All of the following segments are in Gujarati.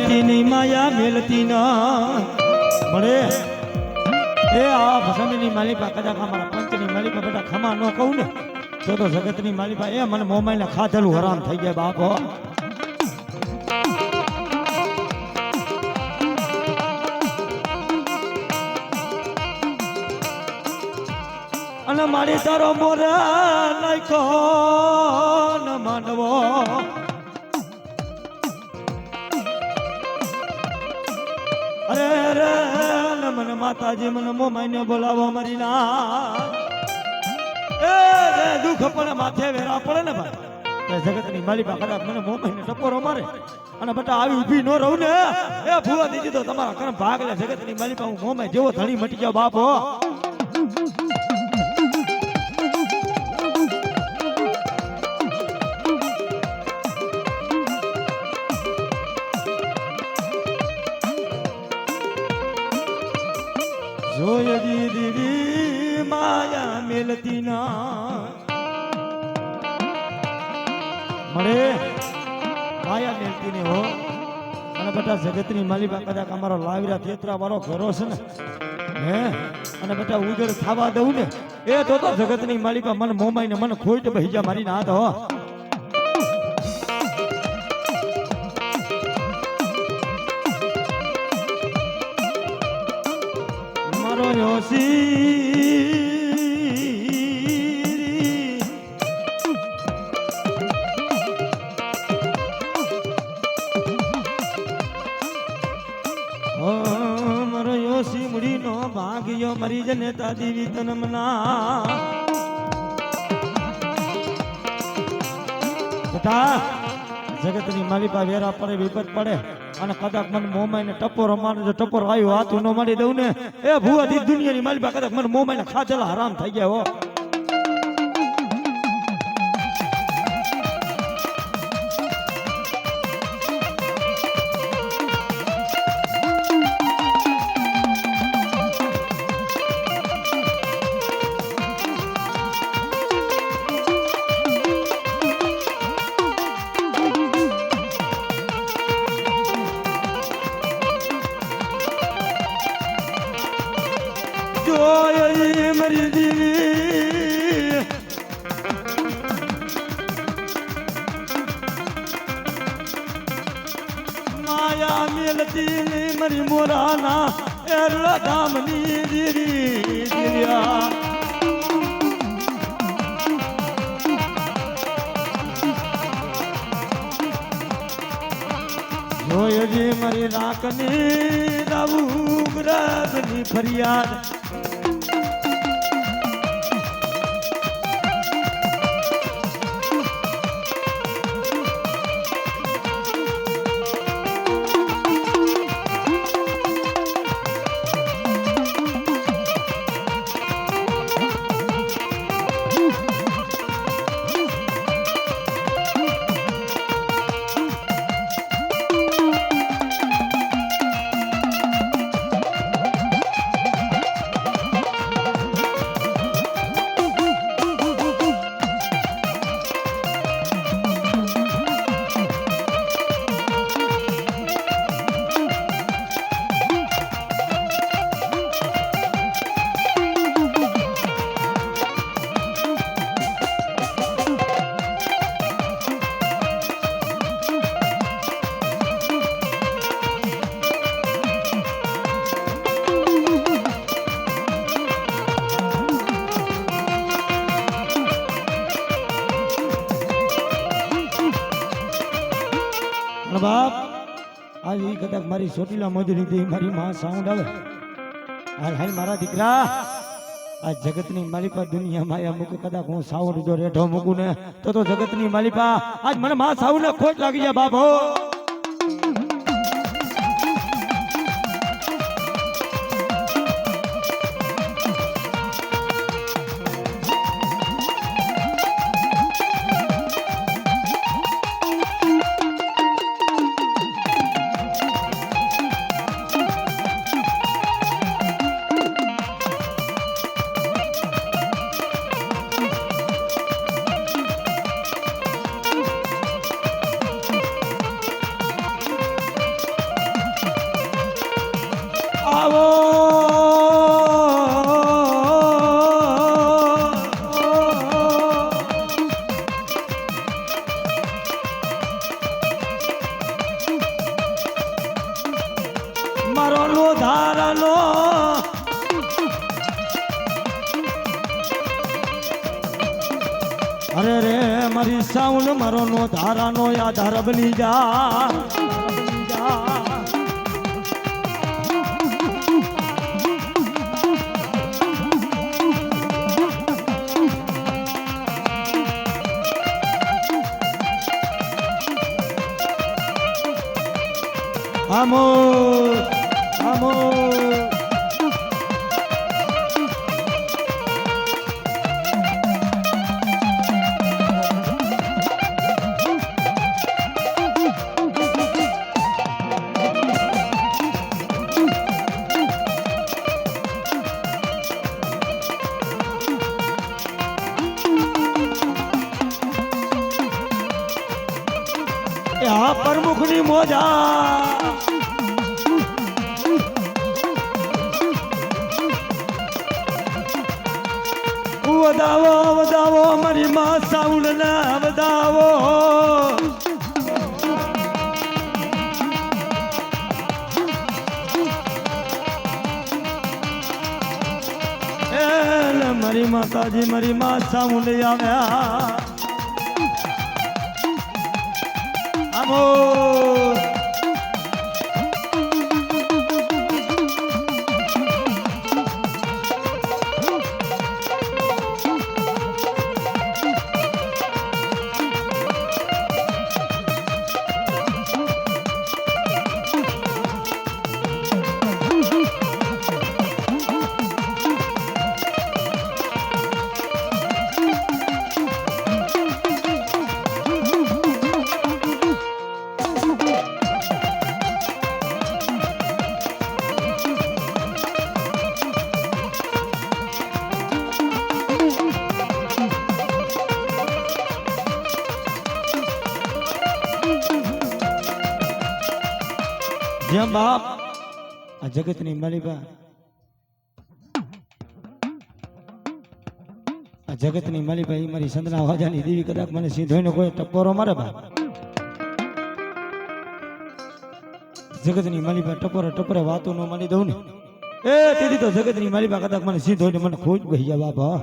મેલતી ની માયા મેલતી ના મળે એ આ ભસમીની માલિપા કદાચ અમારા પંચની માલિપા બેટા ખમા ન કહું ને તો જગતની માલિપા એ મને મોમાઈને ખાધેલું હરામ થઈ જાય બાપો. અને મારી તારો મોરે નાખ્યો ન માંડવો અરે રે મને માતાજી મને મોમાઈને બોલાવો મારી ના એ દુઃખ પડે માથે વેરા પડે ને ભાઈ જગતની માલિકા કદાચ મને મોમાઈને ટપોરો મારે અને બેટા આવી ઊભી ન રહું ને એ ભૂવા દીધી તો તમારા કર્મ ભાગ લે. જગતની માલિકા હું મોમાઈ જેવો ધણી મટી જાવ બાપો. જોય દીદી માયા મેલતી ના મળે માયા મેલતી ને હો. અને બેટા જગતની માલિકા કદાચ અમારો લાવીરા તેતરા વાળો ઘરો છે ને હે અને બેટા ઉજળ ખાવા દઉં ને એ તો જગતની માલિકા મને મોમાઈને મને ખોઈટ બહી જા મારી ના હો. મારો યોસી મુડી નો ભાગ્યો મરી જનેતા દીવી તનમના જગતની માલિકા વેરા પડે વિપત પડે અને કદાચ મને મોમાઈને ટપોર મારે જો ટપોર આવ્યો હાથું ન મારી દઉં ને એ ભૂવાથી દુનિયાની માલિકા કદાચ મને મોમાઈને ખાધેલા હરામ થઈ ગયા હો. મરી દીવી માયા મેલતી મરી મોરાના એરલા ધામની દીરી દિલ્યા જોયજી મારી રાખની રાવું ગ્રાદની ફરિયાદ બાપ આજ એ કદાચ મારી ચોટીલા મજૂરી દે મારી માં સાઉન્ડ આવે હાલ હાલ મારા દીકરા આ જગતની માલિપા દુનિયા માયા મૂકું કદાચ હું સાઉન્ડ જો રેઠો મૂકું ને તો જગતની માલિપા આજ મને માં સાઉન્ડ ને ખોટ લાગી જાય બાપ હો. મારો લો ધારાનો અરે રે મારી સાઉન્ડ મારો નો ધારાનો આધાર બની જા Amor, amor. यहाँ प्रमुखनी मोजा વધાવો વધાવો મારી માં સાઉન્ડ ના વધાવો મારી માતાજી મારી માં સાઉન્ડ આવ્યા આમો જેમ બાપ આ જગતની માલિકા આ જગતની માલિકા એ મારી સંતના વાજાની દેવી કદાચ મને સીધોઈને કોઈ ટપોરો મારે બાપ જગતની માલિકા ટપોરે ટપોરે વાતો નો માની દઉં ને એ તેથી તો જગતની માલિકા કદાચ મને સીધોઈને મને ખોજ બહી જાય બાપા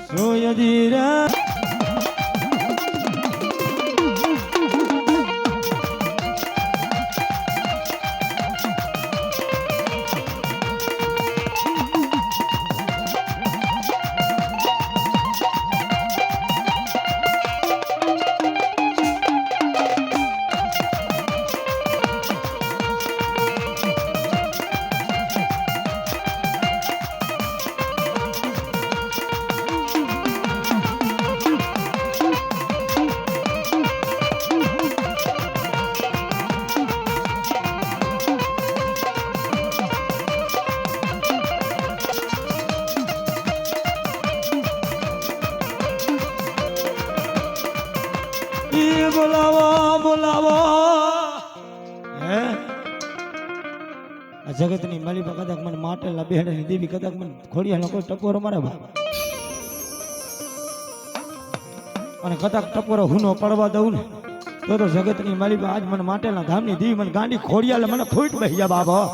સોયદીરા બોલાવો બોલાવો હે આ જગતની માલિકા કદાચ મને માટેલા બેહડાની દેવી કદાચ મને ખોડિયાનો કોઈ ટપોરો મારે બાબા અને કદાચ ટપોરો હુનો પડવા દઉં ને તો જગતની માલિકા આજ મને માટેલા ધામની દેવી મને ગાંડી ખોડિયાલે મને ખોટ બેહી જા બાબા